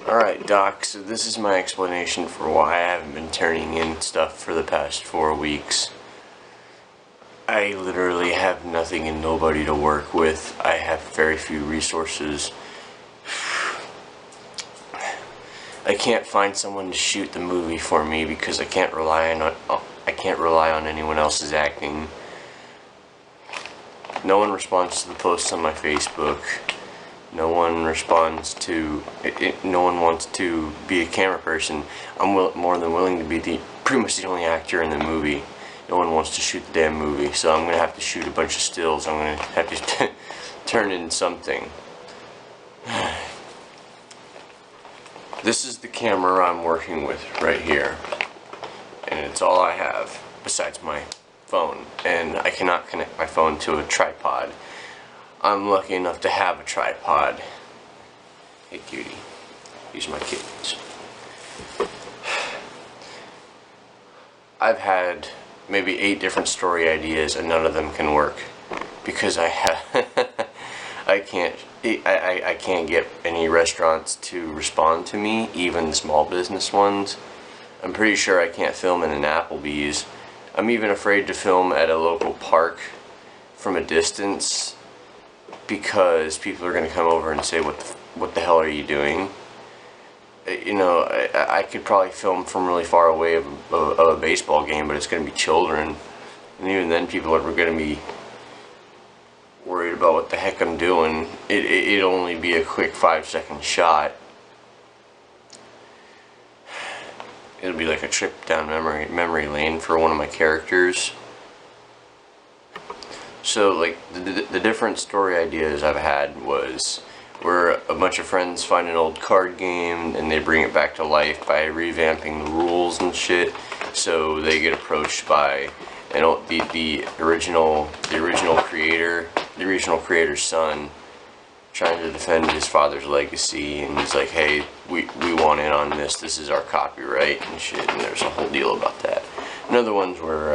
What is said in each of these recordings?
Alright, Doc, so this is my explanation for why I haven't been turning in stuff for the past 4 weeks. I literally have nothing and nobody to work with. I have very few resources. I can't find someone to shoot the movie for me because I can't rely on anyone else's acting. No one responds to the posts on my Facebook. No one responds to no one wants to be a camera person. I'm more than willing to be pretty much the only actor in the movie. No one wants to shoot the damn movie, so I'm gonna have to shoot a bunch of stills. I'm gonna have to turn in something. This is the camera I'm working with right here, and it's all I have besides my phone, and I cannot connect my phone to a tripod. I'm lucky enough to have a tripod. Hey cutie, these are my kittens. I've had maybe 8 different story ideas and none of them can work because I can't get any restaurants to respond to me, even small business ones. I'm pretty sure I can't film in an Applebee's. I'm even afraid to film at a local park from a distance because people are going to come over and say, what the hell are you doing? You know, I could probably film from really far away of a baseball game, but it's going to be children, and even then people are going to be worried about what the heck I'm doing. It'll only be a quick 5-second shot. It'll be like a trip down memory lane for one of my characters. So, like, the different story ideas I've had was where a bunch of friends find an old card game and they bring it back to life by revamping the rules and shit. So they get approached by the original creator's son, trying to defend his father's legacy, and he's like, hey, we want in on this. This is our copyright and shit. And there's a whole deal about that. Another one's where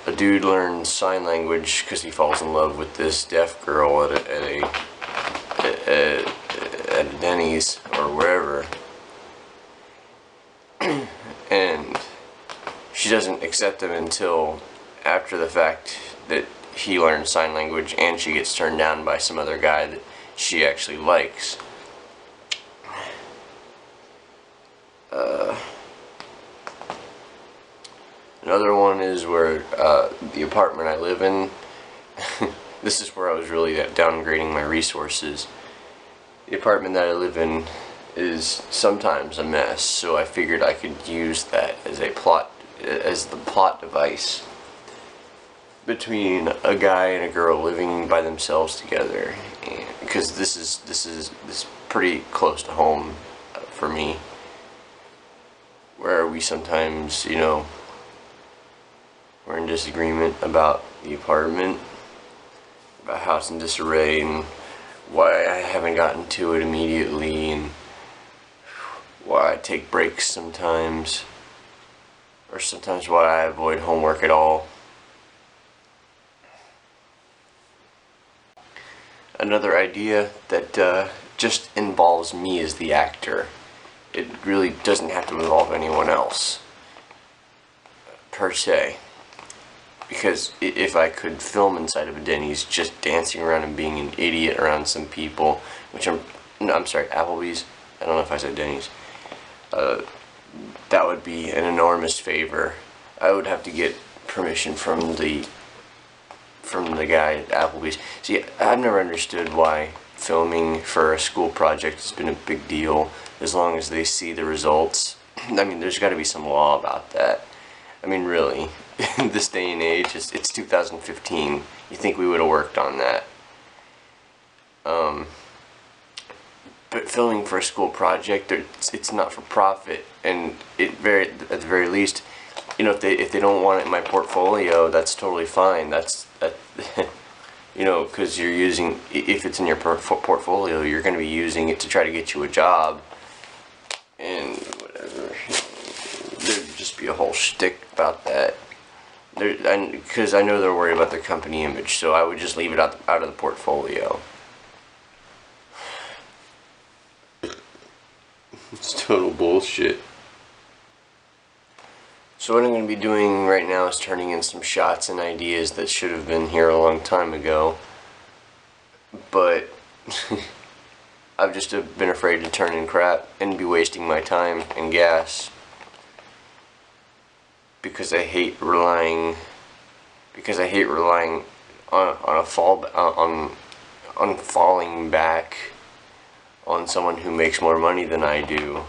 a dude learns sign language because he falls in love with this deaf girl at a Denny's or wherever, and she doesn't accept him until after the fact that he learns sign language, and she gets turned down by some other guy that she actually likes. Another one is where the apartment I live in, this is where I was really downgrading my resources. The apartment that I live in is sometimes a mess, so I figured I could use that as the plot device between a guy and a girl living by themselves together, because this is pretty close to home for me, where we sometimes, you know, we're in disagreement about the apartment, about how it's in disarray, and why I haven't gotten to it immediately, and why I take breaks sometimes, or sometimes why I avoid homework at all. Another idea that just involves me as the actor. It really doesn't have to involve anyone else, per se. Because if I could film inside of a Denny's just dancing around and being an idiot around some people, which I'm sorry, Applebee's, I don't know if I said Denny's, that would be an enormous favor. I would have to get permission from the guy at Applebee's. See, I've never understood why filming for a school project has been a big deal as long as they see the results. I mean, there's got to be some law about that. I mean, really, in this day and age, it's 2015. You think we would have worked on that? But filming for a school project, it's not for profit, and at the very least, you know, if they don't want it in my portfolio, that's totally fine. That you know, because you're using, if it's in your portfolio, you're going to be using it to try to get you a job, and whatever. There'd just be a whole shtick about that. Because I know they're worried about their company image, so I would just leave it out of the portfolio. It's total bullshit. So what I'm going to be doing right now is turning in some shots and ideas that should have been here a long time ago. But I've just been afraid to turn in crap and be wasting my time and gas. Because I hate relying on falling back on someone who makes more money than I do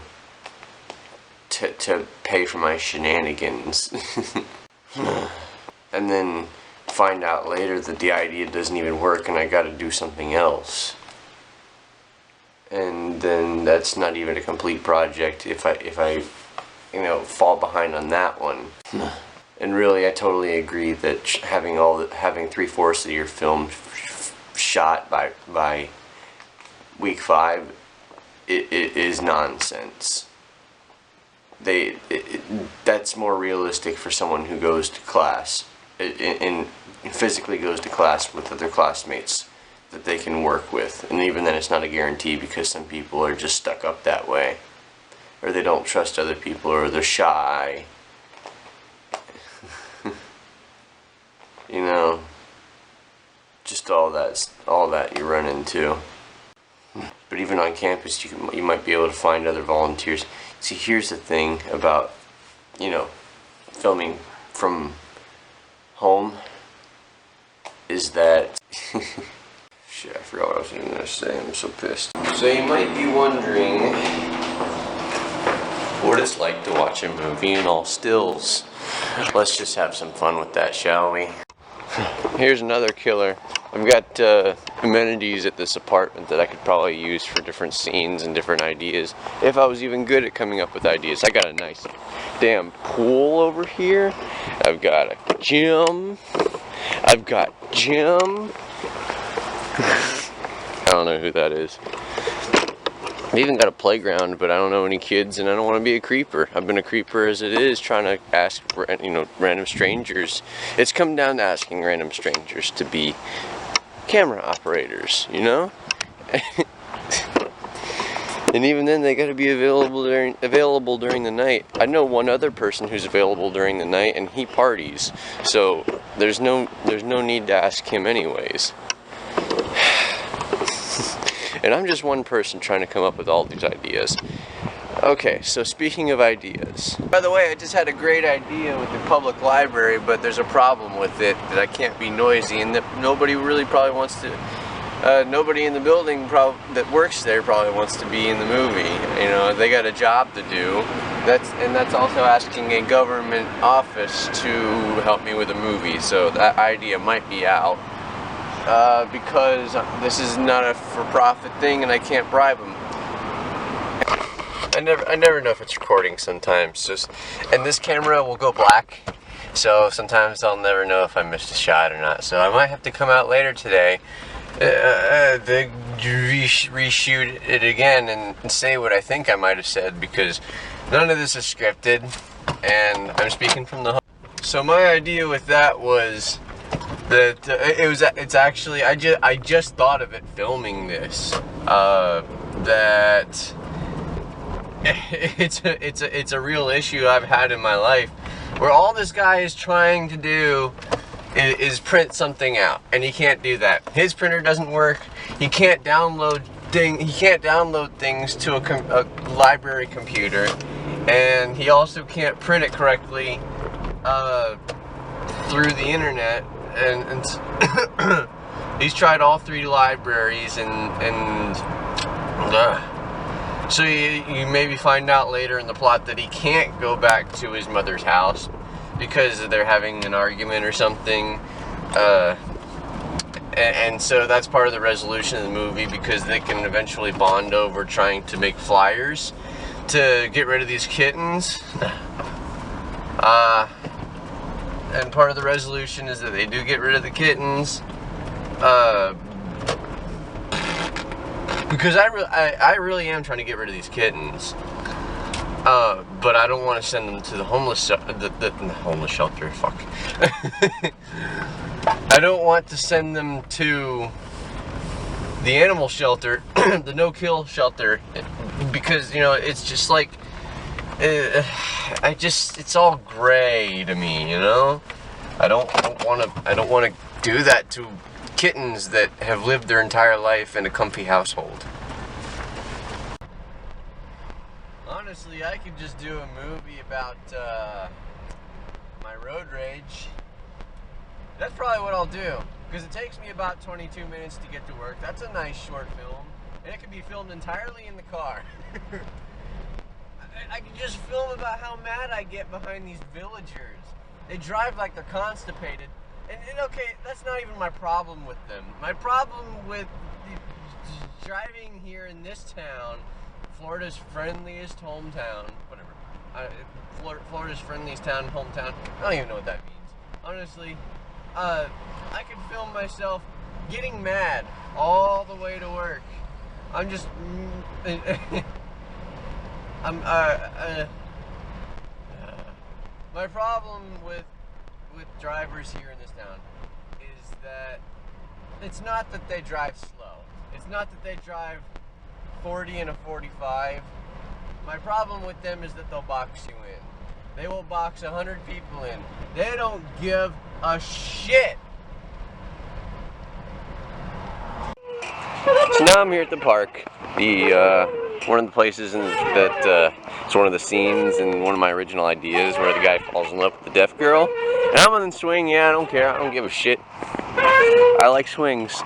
to pay for my shenanigans. And then find out later that the idea doesn't even work and I gotta do something else. And then that's not even a complete project if I fall behind on that one. And really, I totally agree that having 3/4 of your film shot by week 5 it is nonsense. That's more realistic for someone who goes to class and physically goes to class with other classmates that they can work with. And even then, it's not a guarantee, because some people are just stuck up that way, or they don't trust other people, or they're shy. Just all that you run into. But even on campus, you might be able to find other volunteers. See, here's the thing about filming from home is that shit, I forgot what I was even gonna say. I'm so pissed. So you might be wondering what it's like to watch a movie in all stills. Let's just have some fun with that, shall we? Here's another killer. I've got amenities at this apartment that I could probably use for different scenes and different ideas, if I was even good at coming up with ideas. I got a nice damn pool over here. I've got a gym. I've got Jim. I don't know who that is. I've even got a playground, but I don't know any kids, and I don't want to be a creeper. I've been a creeper as it is, trying to ask, random strangers. It's come down to asking random strangers to be camera operators, And even then, they got to be available during the night. I know one other person who's available during the night, and he parties, so there's no need to ask him anyways. And I'm just one person trying to come up with all these ideas. Okay, so speaking of ideas. By the way, I just had a great idea with the public library, but there's a problem with it, that I can't be noisy, and that nobody really probably wants to, nobody in the building that works there probably wants to be in the movie. They got a job to do. That's also asking a government office to help me with a movie, so that idea might be out. Because this is not a for-profit thing and I can't bribe them. I never know if it's recording sometimes. And this camera will go black, so sometimes I'll never know if I missed a shot or not. So I might have to come out later today, reshoot it again and say what I think I might have said, because none of this is scripted, and I'm speaking from the home. So my idea with that was that it's actually, I just thought of it filming this, that it's a real issue I've had in my life, where all this guy is trying to do is print something out, and he can't do that. His printer doesn't work. He can't download things to a library computer, and he also can't print it correctly through the internet. And he's tried all 3 libraries, and so you maybe find out later in the plot that he can't go back to his mother's house because they're having an argument or something, and so that's part of the resolution of the movie, because they can eventually bond over trying to make flyers to get rid of these kittens. And part of the resolution is that they do get rid of the kittens, because I really am trying to get rid of these kittens, but I don't want to send them to the homeless shelter. Fuck. I don't want to send them to the animal shelter, the no-kill shelter because, you know, it's just like, it's all gray to me, you know? I don't want to do that to kittens that have lived their entire life in a comfy household. Honestly, I could just do a movie about my road rage. That's probably what I'll do, because it takes me about 22 minutes to get to work. That's a nice short film, and it can be filmed entirely in the car. I can just film about how mad I get behind these villagers. They drive like they're constipated, and okay, that's not even my problem with them. My problem with driving here in this town, Florida's friendliest hometown, whatever. Florida's friendliest town, hometown. I don't even know what that means. Honestly, I could film myself getting mad all the way to work. I'm just, my problem with drivers here in this town is that it's not that they drive slow. It's not that they drive 40 and a 45. My problem with them is that they'll box you in. They will box 100 people in. They don't give a shit. So now I'm here at the park. One of the places that it's one of the scenes in one of my original ideas where the guy falls in love with the deaf girl. And I'm on the swing. Yeah, I don't care. I don't give a shit. I like swings.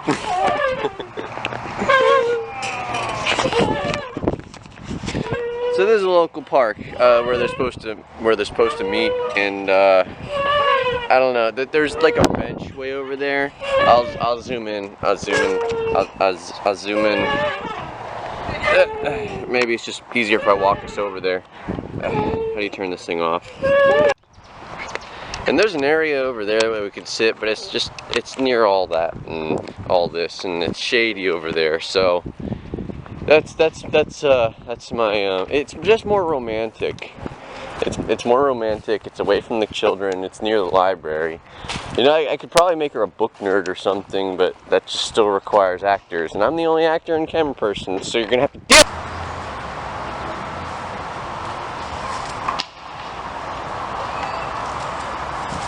So this is a local park where they're supposed to meet, and I don't know. There's like a bench way over there. I'll zoom in. I'll zoom in. Maybe it's just easier if I walk us over there. How do you turn this thing off? And there's an area over there where we could sit, but it's near all that and all this, and it's shady over there. So that's my. It's just more romantic. It's more romantic. It's away from the children. It's near the library. You know, I could probably make her a book nerd or something, but that just still requires actors, and I'm the only actor and camera person, so you're gonna have to dip.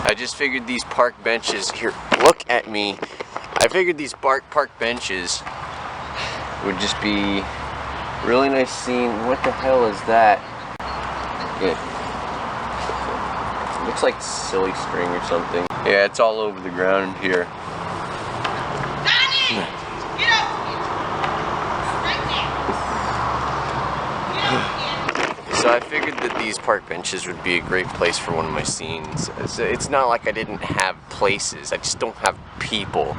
I just figured these park benches here. Look at me. I figured these park benches would just be really nice scene. What the hell is that? Yeah. Looks like silly string or something. Yeah, it's all over the ground here. Donnie! Get up! Right there! Get up! So I figured that these park benches would be a great place for one of my scenes. It's not like I didn't have places. I just don't have people.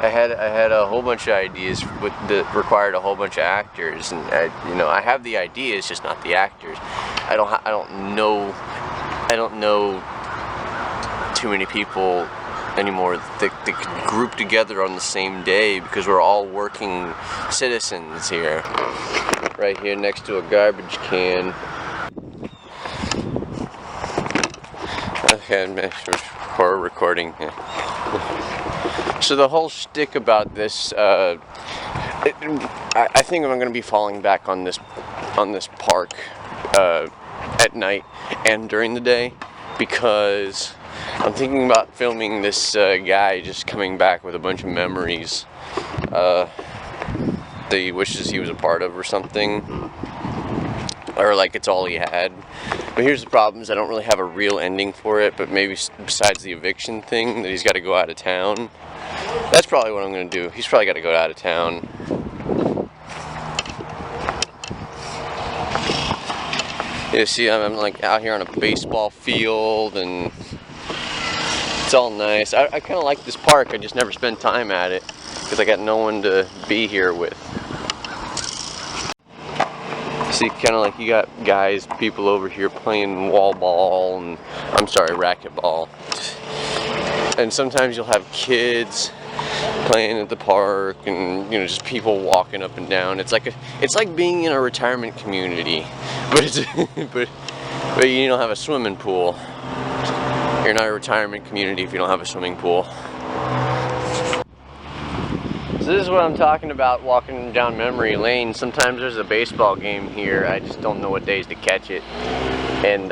I had a whole bunch of ideas that required a whole bunch of actors, and I have the ideas, just not the actors. I don't know too many people anymore that could group together on the same day, because we're all working citizens here. Right here next to a garbage can. Okay, we're recording. So the whole shtick about this, I think I'm going to be falling back on this park at night and during the day, because I'm thinking about filming this guy just coming back with a bunch of memories that he wishes he was a part of or something, or like it's all he had. But here's the problem, is I don't really have a real ending for it, but maybe besides the eviction thing, that he's got to go out of town. That's probably what I'm going to do. He's probably got to go out of town. You see, I'm like out here on a baseball field, and it's all nice. I kind of like this park. I just never spend time at it because I got no one to be here with. See, kind of like you got people over here playing wall ball, and I'm sorry, racquetball. And sometimes you'll have kids playing at the park, and just people walking up and down. It's like being in a retirement community, but it's but you don't have a swimming pool. You're not a retirement community if you don't have a swimming pool. So So this is what I'm talking about walking down memory lane. Sometimes there's a baseball game here. I just don't know what days to catch it. And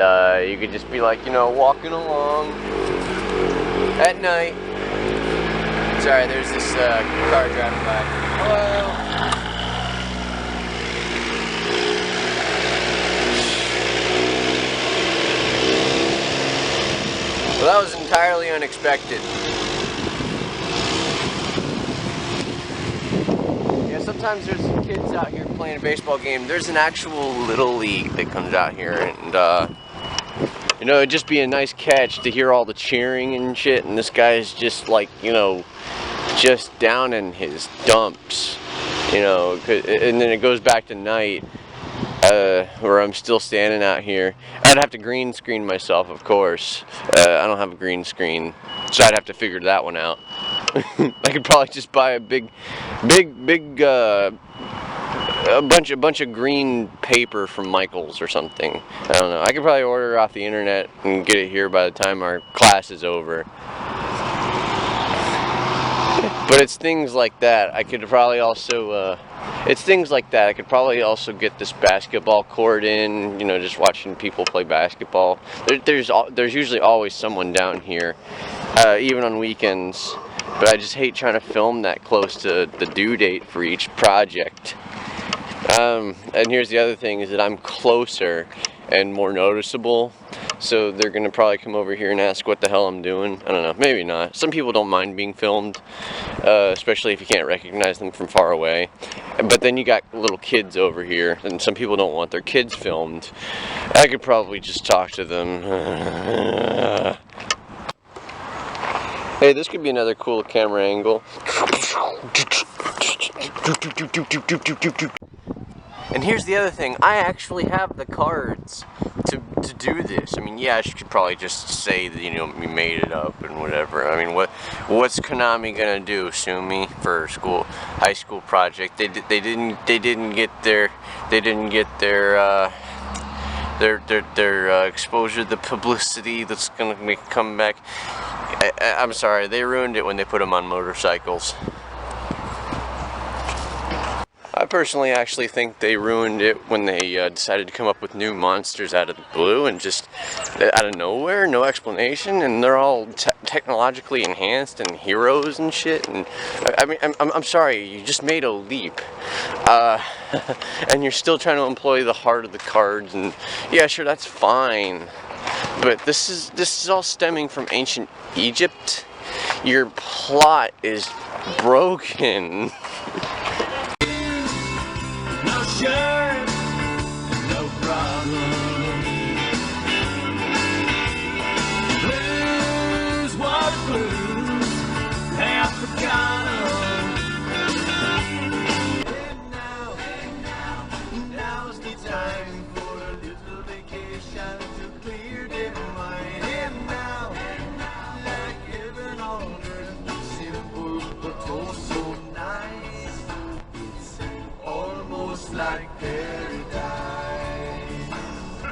you could just be like, you know, walking along at night. Sorry, there's this car driving by. Hello. Well, that was entirely unexpected. Yeah, sometimes there's kids out here playing a baseball game. There's an actual little league that comes out here, and you know, it'd just be a nice catch to hear all the cheering and shit, and this guy's just like, you know, just down in his dumps, you know, and then it goes back to night. Where I'm still standing out here. I'd have to green screen myself, of course. I don't have a green screen, so I'd have to figure that one out. I could probably just buy a big, a bunch of green paper from Michael's or something. I don't know. I could probably order it off the internet and get it here by the time our class is over. But it's things like that. I could probably also, it's things like that. I could probably also get this basketball court in, you know, just watching people play basketball. There's usually always someone down here, even on weekends. But I just hate trying to film that close to the due date for each project. And here's the other thing, is that I'm closer and more noticeable. So they're going to probably come over here and ask what the hell I'm doing. I don't know, maybe not. Some people don't mind being filmed, especially if you can't recognize them from far away. But then you got little kids over here, and some people don't want their kids filmed. I could probably just talk to them. Hey, this could be another cool camera angle. And here's the other thing, I actually have the cards to do this. I mean, yeah, I should probably just say that, you know, we made it up and whatever. I mean, what's Konami gonna do? Sue me for a high school project? They didn't get their exposure, the publicity that's gonna make it come back. I'm sorry, they ruined it when they put them on motorcycles. I personally actually think they ruined it when they decided to come up with new monsters out of the blue and just out of nowhere, no explanation, and they're all technologically enhanced and heroes and shit. And I mean, I'm sorry, you just made a leap, and you're still trying to employ the heart of the cards. And yeah, sure, that's fine, but this is all stemming from ancient Egypt. Your plot is broken. No shirt, no problem. Blues, what blues? Africano. And now's the time for a little vacation to clear their mind. And now, like heaven on earth, simple but oh so nice. It's almost like